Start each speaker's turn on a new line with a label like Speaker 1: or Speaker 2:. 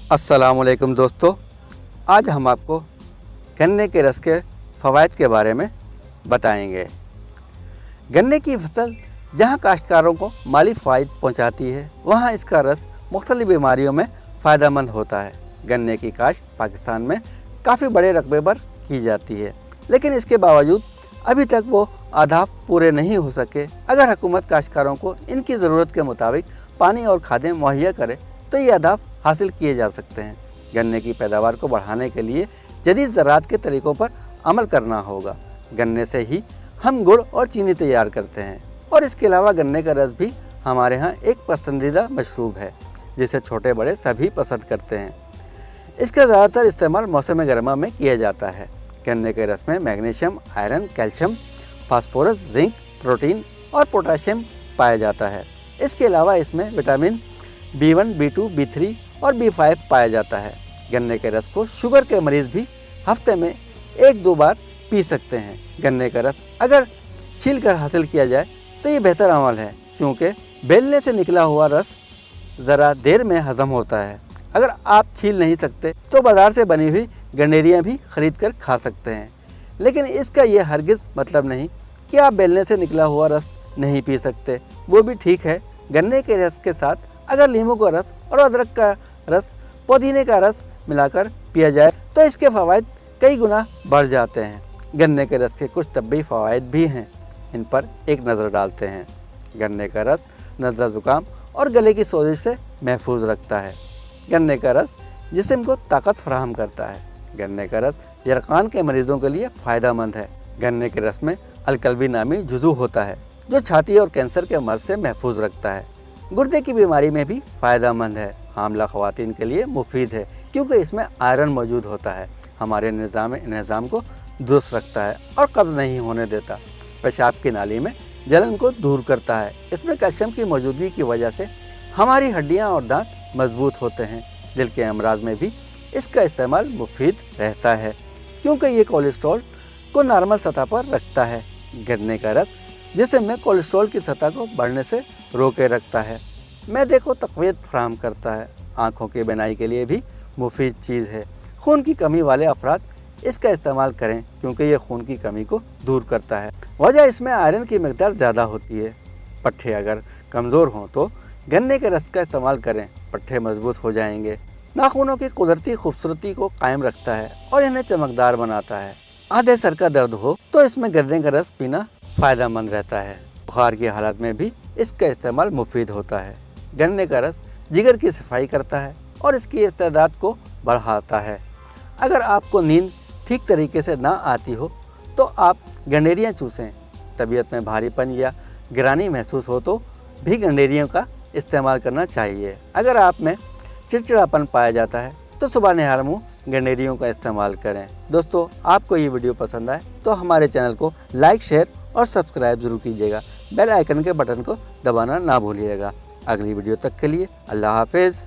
Speaker 1: अस्सलाम वालेकुम दोस्तों, आज हम आपको गन्ने के रस के फ़वाइद के बारे में बताएंगे। गन्ने की फसल जहां काश्तकारों को माली फ़ायदा पहुंचाती है, वहां इसका रस मुख्तलिफ़ बीमारियों में फ़ायदेमंद होता है। गन्ने की काश्त पाकिस्तान में काफ़ी बड़े रकबे पर की जाती है, लेकिन इसके बावजूद अभी तक वो अहदाफ पूरे नहीं हो सके। अगर हुकूमत काश्तकारों को इनकी ज़रूरत के मुताबिक पानी और खादें मुहैया करे तो ये अहदाफ हासिल किए जा सकते हैं। गन्ने की पैदावार को बढ़ाने के लिए जदीद ज़राअत के तरीक़ों पर अमल करना होगा। गन्ने से ही हम गुड़ और चीनी तैयार करते हैं, और इसके अलावा गन्ने का रस भी हमारे यहाँ एक पसंदीदा मशरूब है जिसे छोटे बड़े सभी पसंद करते हैं। इसका ज़्यादातर इस्तेमाल मौसम गर्मा में किया जाता है। गन्ने के रस में magnesium, iron, calcium, phosphorus, zinc, protein और पोटाशियम पाया जाता है। इसके अलावा इसमें विटामिन B1, B2, B3 और B5 पाया जाता है। गन्ने के रस को शुगर के मरीज़ भी हफ्ते में 1-2 बार पी सकते हैं। गन्ने का रस अगर छील कर हासिल किया जाए तो ये बेहतर अमल है, क्योंकि बेलने से निकला हुआ रस ज़रा देर में हज़म होता है। अगर आप छील नहीं सकते तो बाज़ार से बनी हुई गन्नेरियाँ भी ख़रीद कर खा सकते हैं, लेकिन इसका ये हरगिज़ मतलब नहीं कि आप बेलने से निकला हुआ रस नहीं पी सकते। वो भी ठीक है। गन्ने के रस के साथ अगर नींबू का रस और अदरक का रस, पुदीने का रस मिलाकर पिया जाए तो इसके फ़वाइद कई गुना बढ़ जाते हैं। गन्ने के रस के कुछ तब्बी फ़वाइद भी हैं, इन पर एक नज़र डालते हैं। गन्ने का रस नज़ला ज़ुकाम और गले की सोजिश से महफूज रखता है। गन्ने का रस जिस्म को ताकत फराहम करता है। गन्ने का रस यरकान के मरीज़ों के लिए फ़ायदेमंद है। गन्ने के रस में अलकलबी नामी जुज़ू होता है जो छाती और कैंसर के मर्ज़ से महफूज रखता है। गुर्दे की बीमारी में भी फ़ायदेमंद है। हामला ख़वातीन के लिए मुफीद है, क्योंकि इसमें आयरन मौजूद होता है। हमारे निज़ाम को दुरुस्त रखता है और कब्ज़ नहीं होने देता। पेशाब की नाली में जलन को दूर करता है। इसमें कैल्शियम की मौजूदगी की वजह से हमारी हड्डियाँ और दांत मजबूत होते हैं। दिल के अमराज में भी इसका इस्तेमाल मुफीद रहता है, क्योंकि ये कोलेस्ट्रॉल को नॉर्मल सतह पर रखता है। गन्ने का रस जिस्म में कोलेस्ट्रॉल की सतह को बढ़ने से रोके रखता है। मैदे को तक़वियत फराहम करता है। आँखों की बीनाई के लिए भी मुफीद चीज़ है। खून की कमी वाले अफराद इसका इस्तेमाल करें, क्योंकि ये खून की कमी को दूर करता है। वजह इसमें आयरन की मकदार ज़्यादा होती है। पट्ठे अगर कमज़ोर हों तो गन्ने के रस का इस्तेमाल करें, पट्ठे मजबूत हो जाएंगे। नाखूनों की कुदरती खूबसूरती को कायम रखता है और इन्हें चमकदार बनाता है। आधे सर का दर्द हो तो इसमें गन्ने का रस पीना फ़ायदेमंद रहता है। बुखार की हालत में भी इसका इस्तेमाल मुफीद होता है। गन्ने का रस जिगर की सफाई करता है और इसकी इस्तेदाद को बढ़ाता है। अगर आपको नींद ठीक तरीके से ना आती हो तो आप गन्नेरियाँ चूसें। तबीयत में भारीपन या गिरानी महसूस हो तो भी गन्नेरियों का इस्तेमाल करना चाहिए। अगर आप में चिड़चिड़ापन पाया जाता है तो सुबह निहार मुँह गन्नेरियों का इस्तेमाल करें। दोस्तों, आपको ये वीडियो पसंद आए तो हमारे चैनल को लाइक, शेयर और सब्सक्राइब ज़रूर कीजिएगा। बेल आइकन के बटन को दबाना ना भूलिएगा। अगली वीडियो तक के लिए अल्लाह हाफिज़।